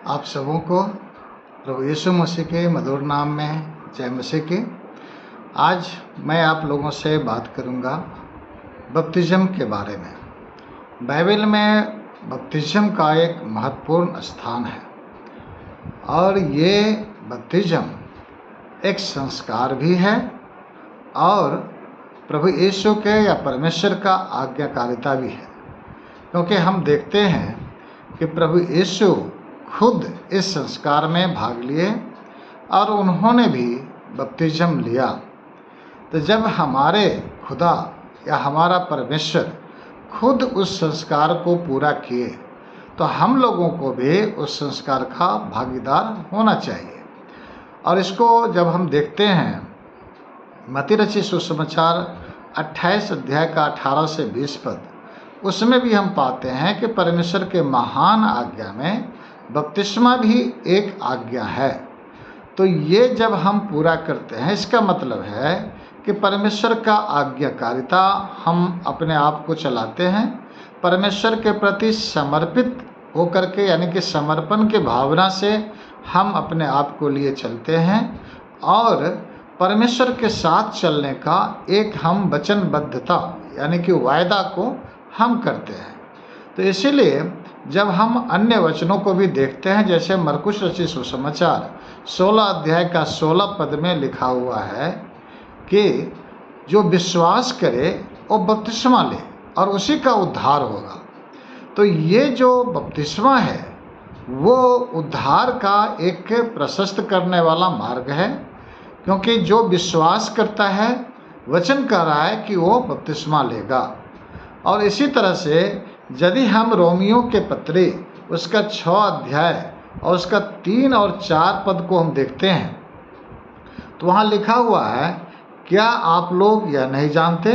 आप सबों को प्रभु यीशु मसीह के मधुर नाम में जय मसीह की। आज मैं आप लोगों से बात करूंगा बपतिस्म के बारे में। बाइबल में बपतिस्म का एक महत्वपूर्ण स्थान है और ये बपतिस्म एक संस्कार भी है और प्रभु यीशु के या परमेश्वर का आज्ञाकारिता भी है, क्योंकि हम देखते हैं कि प्रभु यीशु खुद इस संस्कार में भाग लिए और उन्होंने भी बपतिस्म लिया। तो जब हमारे खुदा या हमारा परमेश्वर खुद उस संस्कार को पूरा किए तो हम लोगों को भी उस संस्कार का भागीदार होना चाहिए। और इसको जब हम देखते हैं मत्ती रचित सुसमाचार 28 अध्याय का 18 से 20 पद, उसमें भी हम पाते हैं कि परमेश्वर के महान आज्ञा में बपतिस्मा भी एक आज्ञा है। तो ये जब हम पूरा करते हैं, इसका मतलब है कि परमेश्वर का आज्ञाकारिता हम अपने आप को चलाते हैं, परमेश्वर के प्रति समर्पित होकर के यानी कि समर्पण के भावना से हम अपने आप को लिए चलते हैं और परमेश्वर के साथ चलने का एक हम वचनबद्धता यानी कि वायदा को हम करते हैं। तो इसीलिए जब हम अन्य वचनों को भी देखते हैं, जैसे मरकुस रचित सुसमाचार 16 अध्याय का 16 पद में लिखा हुआ है कि जो विश्वास करे वो बपतिस्मा ले और उसी का उद्धार होगा। तो ये जो बपतिस्मा है वो उद्धार का एक प्रशस्त करने वाला मार्ग है, क्योंकि जो विश्वास करता है वचन कह रहा है कि वो बपतिस्मा लेगा। और इसी तरह से यदि हम रोमियो के पत्री उसका 6 अध्याय और उसका 3 और 4 पद को हम देखते हैं तो वहाँ लिखा हुआ है, क्या आप लोग यह नहीं जानते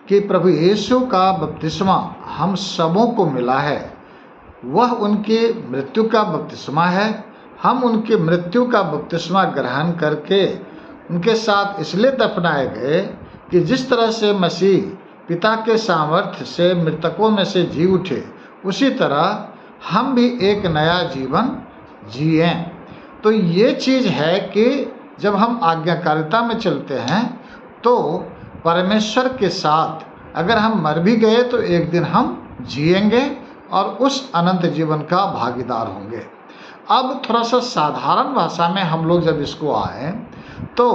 कि प्रभु यीशु का बपतिस्मा हम सबों को मिला है, वह उनकी मृत्यु का बपतिस्मा है। हम उनकी मृत्यु का बपतिस्मा ग्रहण करके उनके साथ इसलिए दफनाए गए कि जिस तरह से मसीह पिता के सामर्थ्य से मृतकों में से जी उठे, उसी तरह हम भी एक नया जीवन जिएं। तो ये चीज़ है कि जब हम आज्ञाकारिता में चलते हैं तो परमेश्वर के साथ अगर हम मर भी गए तो एक दिन हम जिएंगे और उस अनंत जीवन का भागीदार होंगे। अब थोड़ा सा साधारण भाषा में हम लोग जब इसको आए तो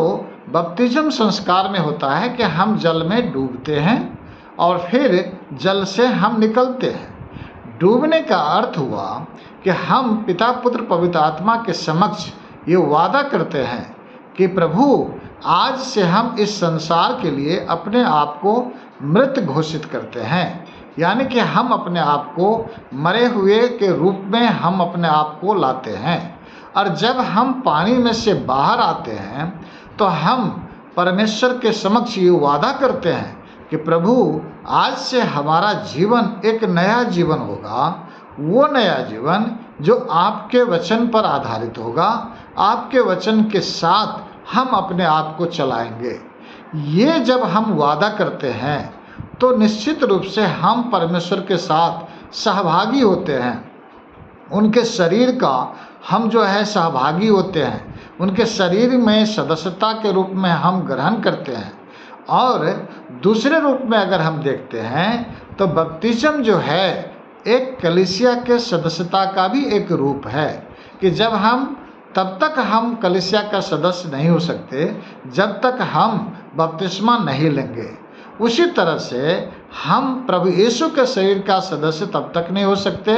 बपतिस्म संस्कार में होता है कि हम जल में डूबते हैं और फिर जल से हम निकलते हैं। डूबने का अर्थ हुआ कि हम पिता पुत्र पवित्र आत्मा के समक्ष ये वादा करते हैं कि प्रभु आज से हम इस संसार के लिए अपने आप को मृत घोषित करते हैं, यानी कि हम अपने आप को मरे हुए के रूप में हम अपने आप को लाते हैं। और जब हम पानी में से बाहर आते हैं तो हम परमेश्वर के समक्ष ये वादा करते हैं कि प्रभु आज से हमारा जीवन एक नया जीवन होगा, वो नया जीवन जो आपके वचन पर आधारित होगा, आपके वचन के साथ हम अपने आप को चलाएंगे। ये जब हम वादा करते हैं तो निश्चित रूप से हम परमेश्वर के साथ सहभागी होते हैं, उनके शरीर का हम जो है सहभागी होते हैं, उनके शरीर में सदस्यता के रूप में हम ग्रहण करते हैं। और दूसरे रूप में अगर हम देखते हैं तो बपतिस्म जो है एक कलीसिया के सदस्यता का भी एक रूप है कि जब हम तब तक हम कलीसिया का सदस्य नहीं हो सकते जब तक हम बपतिस्मा नहीं लेंगे। उसी तरह से हम प्रभु यीशु के शरीर का सदस्य तब तक नहीं हो सकते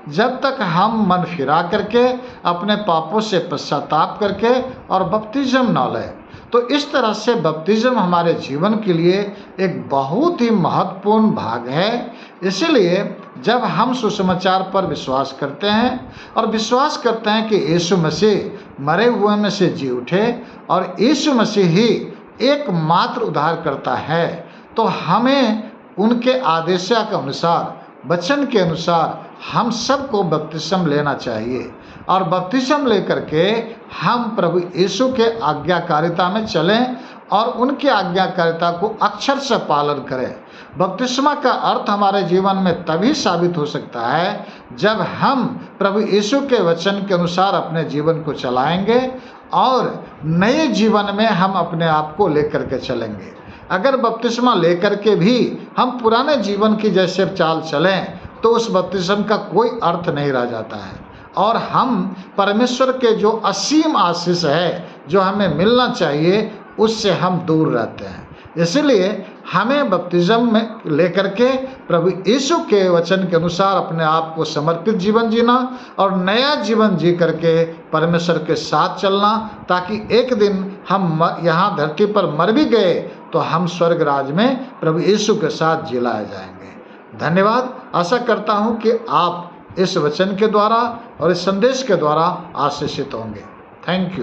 जब तक हम मन फिरा करके अपने पापों से पश्चाताप करके और बपतिस्म न लें। तो इस तरह से बपतिस्म हमारे जीवन के लिए एक बहुत ही महत्वपूर्ण भाग है। इसीलिए जब हम सुसमाचार पर विश्वास करते हैं और विश्वास करते हैं कि यीशु मसीह मरे हुए में से जी उठे और यीशु मसीह ही एकमात्र उद्धारकर्ता है, तो हमें उनके आदेश के अनुसार, वचन के अनुसार हम सबको बपतिस्म लेना चाहिए और बपतिस्म लेकर के हम प्रभु यीशु के आज्ञाकारिता में चलें और उनकी आज्ञाकारिता को अक्षर से पालन करें। बपतिस्मा का अर्थ हमारे जीवन में तभी साबित हो सकता है जब हम प्रभु यीशु के वचन के अनुसार अपने जीवन को चलाएंगे और नए जीवन में हम अपने आप को लेकर के चलेंगे। अगर बपतिस्मा लेकर के भी हम पुराने जीवन की जैसे चाल चलें तो उस बपतिस्मा का कोई अर्थ नहीं रह जाता है और हम परमेश्वर के जो असीम आशीष है जो हमें मिलना चाहिए उससे हम दूर रहते हैं। इसलिए हमें बपतिस्म में लेकर के प्रभु यीशु के वचन के अनुसार अपने आप को समर्पित जीवन जीना और नया जीवन जी करके परमेश्वर के साथ चलना, ताकि एक दिन हम यहाँ धरती पर मर भी गए तो हम स्वर्ग राज में प्रभु यीशु के साथ जिलाए जाएंगे। धन्यवाद। आशा करता हूँ कि आप इस वचन के द्वारा और इस संदेश के द्वारा आशीषित होंगे। Thank you.